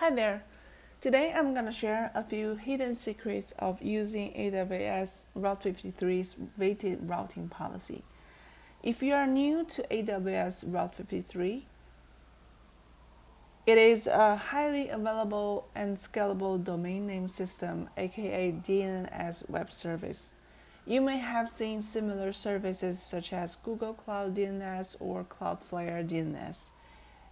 Hi there. Today I'm going to share a few hidden secrets of using AWS Route 53's weighted routing policy. If you are new to AWS Route 53, it is a highly available and scalable domain name system, aka DNS web service. You may have seen similar services such as Google Cloud DNS or Cloudflare DNS.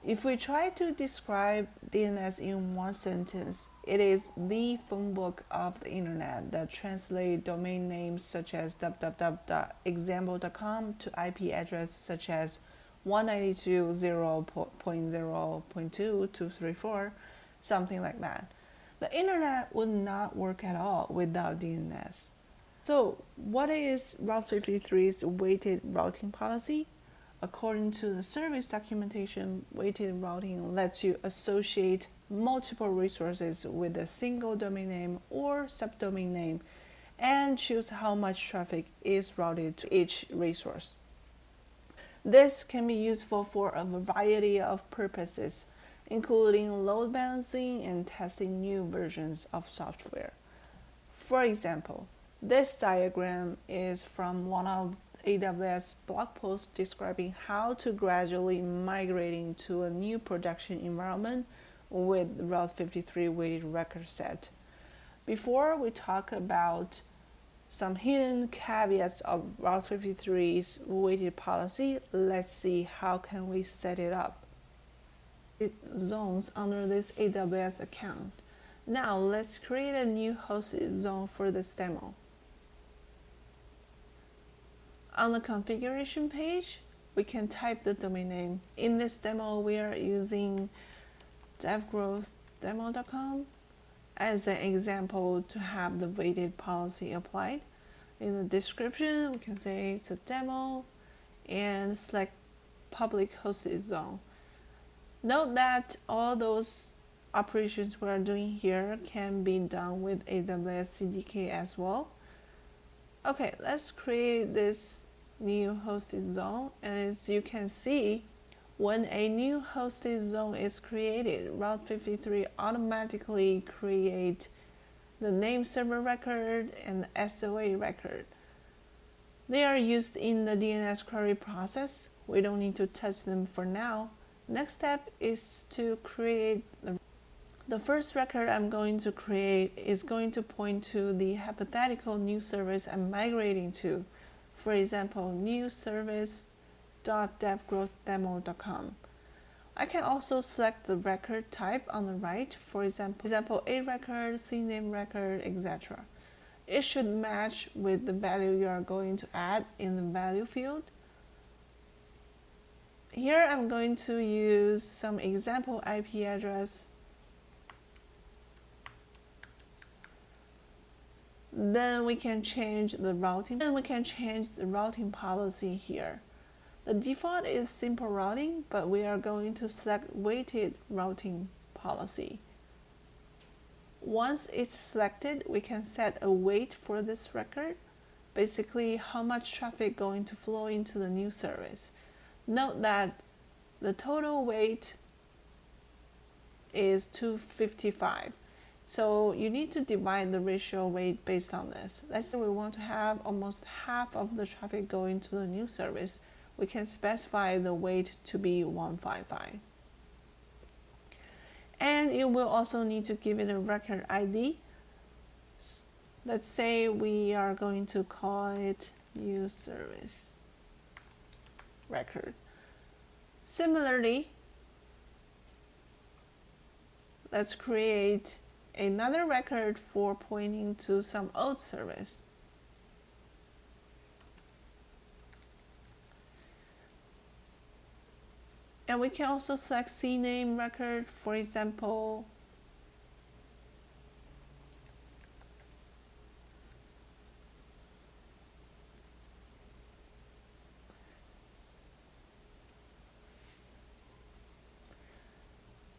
If we try to describe DNS in one sentence, it is the phone book of the internet that translates domain names such as www.example.com to IP address such as 192.0.0.2.234, something like that. The internet would not work at all without DNS. So, what is Route 53's weighted routing policy? According to the service documentation, weighted routing lets you associate multiple resources with a single domain name or subdomain name and choose how much traffic is routed to each resource. This can be useful for a variety of purposes, including load balancing and testing new versions of software. For example, this diagram is from one of AWS blog posts describing how to gradually migrating to a new production environment with Route 53 weighted record set. Before we talk about some hidden caveats of Route 53's weighted policy, let's see how can we set it up. Zones under this AWS account. Now let's create a new hosted zone for this demo. On the configuration page, we can type the domain name. In this demo, we are using devgrowthdemo.com as an example to have the weighted policy applied. In the description, we can say it's a demo and select public hosted zone. Note that all those operations we are doing here can be done with AWS CDK as well. Okay, let's create this new hosted zone, and as you can see, when a new hosted zone is created, Route 53 automatically creates the name server record and the SOA record. They are used in the DNS query process. We don't need to touch them for now. Next step is to create the first record I'm going to create is going to point to the hypothetical new service I'm migrating to. For example, new service.devgrowthdemo.com. I can also select the record type on the right, for example, A record, CNAME record, etc. It should match with the value you are going to add in the value field. Here I'm going to use some example IP address. Then we can change the routing. Policy here. The default is simple routing, but we are going to select weighted routing policy. Once it's selected, we can set a weight for this record, basically how much traffic going to flow into the new service. Note that the total weight is 255. So you need to divide the ratio weight based on this. Let's say we want to have almost half of the traffic going to the new service. We can specify the weight to be 155. And you will also need to give it a record ID. Let's say we are going to call it new service record. Similarly, let's create another record for pointing to some old service. And we can also select CNAME record, for example,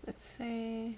let's say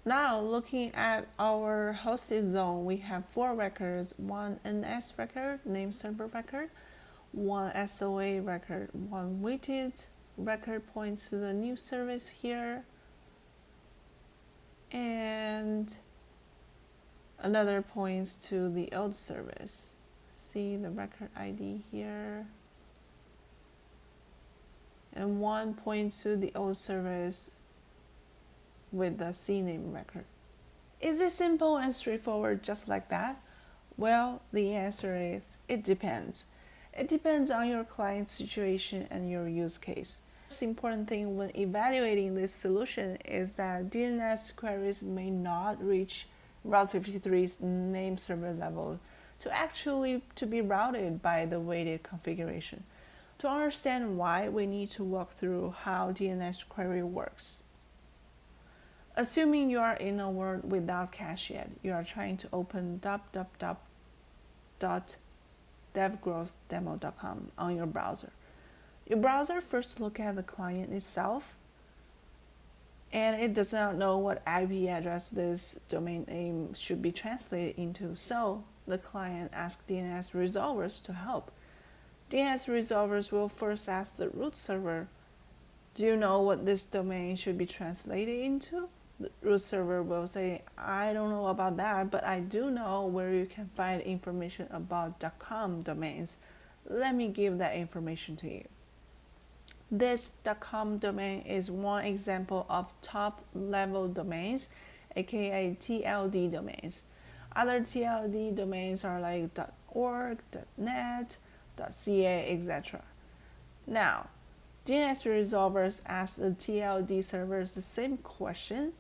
Now, looking at our hosted zone, we have 4 records: one NS record, name server record, one SOA record, one weighted record points to the new service here, and another points to the old service. See the record ID here, and one points to the old service with the CNAME record. Is it simple and straightforward just like that? Well, the answer is it depends. It depends on your client's situation and your use case. The most important thing when evaluating this solution is that DNS queries may not reach Route 53's name server level to be routed by the weighted configuration. To understand why, we need to walk through how DNS query works. Assuming you are in a world without cache yet, you are trying to open www.devgrowthdemo.com on your browser. Your browser first looks at the client itself, and it does not know what IP address this domain name should be translated into, so the client asks DNS resolvers to help. DNS resolvers will first ask the root server, do you know what this domain should be translated into? The root server will say, I don't know about that, but I do know where you can find information about .com domains. Let me give that information to you. This .com domain is one example of top-level domains, aka TLD domains. Other TLD domains are like .org, .net, .ca, etc. Now, DNS resolvers ask the TLD servers the same question.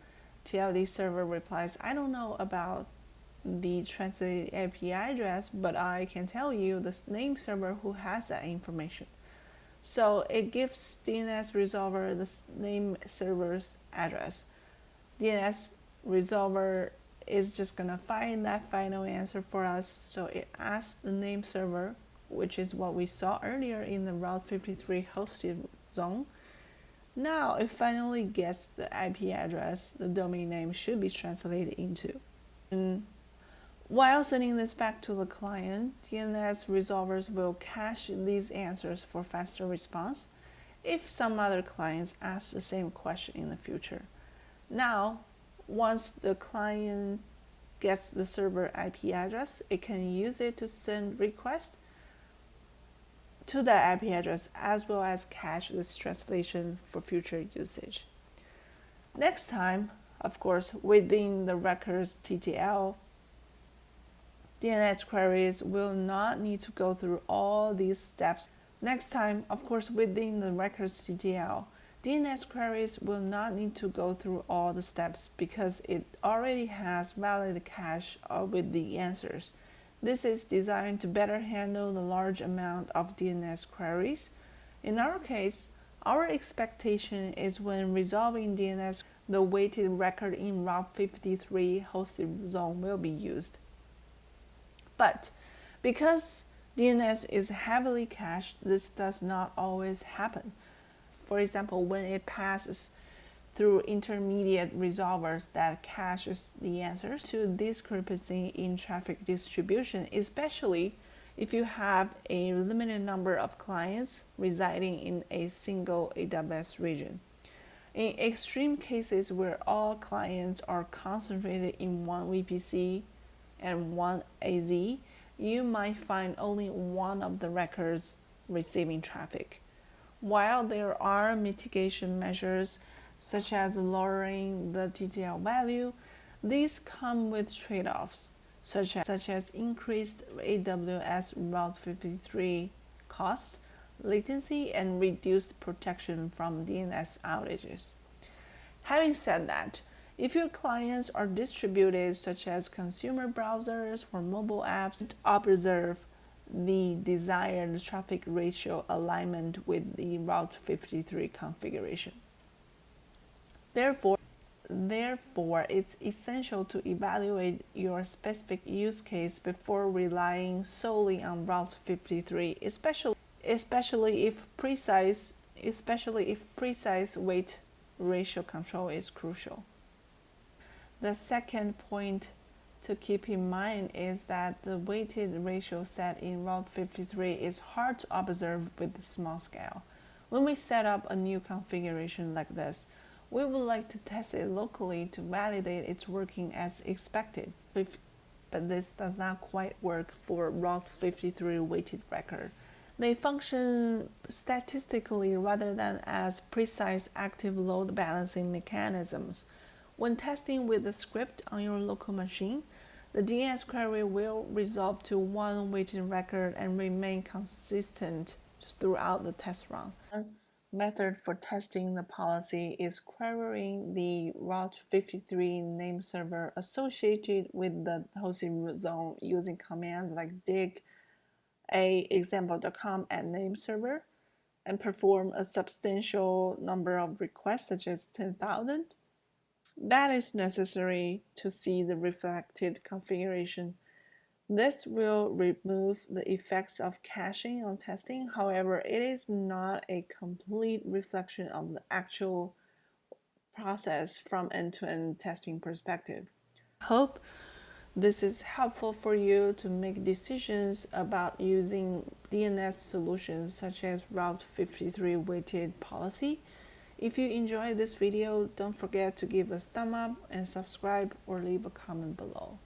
TLD server replies, I don't know about the translated IP address, but I can tell you the name server who has that information. So it gives DNS resolver the name server's address. DNS resolver is just gonna find that final answer for us. So it asks the name server, which is what we saw earlier in the Route 53 hosted zone. Now it finally gets the IP address the domain name should be translated into. And while sending this back to the client, DNS resolvers will cache these answers for faster response if some other clients ask the same question in the future. Now, once the client gets the server IP address, it can use it to send requests to that IP address, as well as cache this translation for future usage. Next time, of course, within the record's TTL, DNS queries will not need to go through all these steps. Next time, of course, within the record's TTL, DNS queries will not need to go through all the steps because it already has valid cache with the answers. This is designed to better handle the large amount of DNS queries. In our case, our expectation is when resolving DNS, the weighted record in Route 53 hosted zone will be used. But because DNS is heavily cached, this does not always happen. For example, when it passes through intermediate resolvers that caches the answers to discrepancy in traffic distribution, especially if you have a limited number of clients residing in a single AWS region. In extreme cases where all clients are concentrated in one VPC and one AZ, you might find only one of the records receiving traffic. While there are mitigation measures such as lowering the TTL value, these come with trade-offs, such as increased AWS Route 53 costs, latency, and reduced protection from DNS outages. Having said that, if your clients are distributed such as consumer browsers or mobile apps, observe the desired traffic ratio alignment with the Route 53 configuration. Therefore, it's essential to evaluate your specific use case before relying solely on Route 53, especially if precise weight ratio control is crucial. The second point to keep in mind is that the weighted ratio set in Route 53 is hard to observe with the small scale. When we set up a new configuration like this, we would like to test it locally to validate it's working as expected. But this does not quite work for Route 53 weighted record. They function statistically rather than as precise active load balancing mechanisms. When testing with the script on your local machine, the DNS query will resolve to one weighted record and remain consistent throughout the test run. One method for testing the policy is querying the Route 53 name server associated with the hosted root zone using commands like dig example.com at name server and perform a substantial number of requests such as 10,000. That is necessary to see the reflected configuration. This will remove the effects of caching on testing. However, it is not a complete reflection of the actual process from end-to-end testing perspective. I hope this is helpful for you to make decisions about using DNS solutions such as Route 53 weighted policy. If you enjoyed this video, don't forget to give us a thumb up and subscribe or leave a comment below.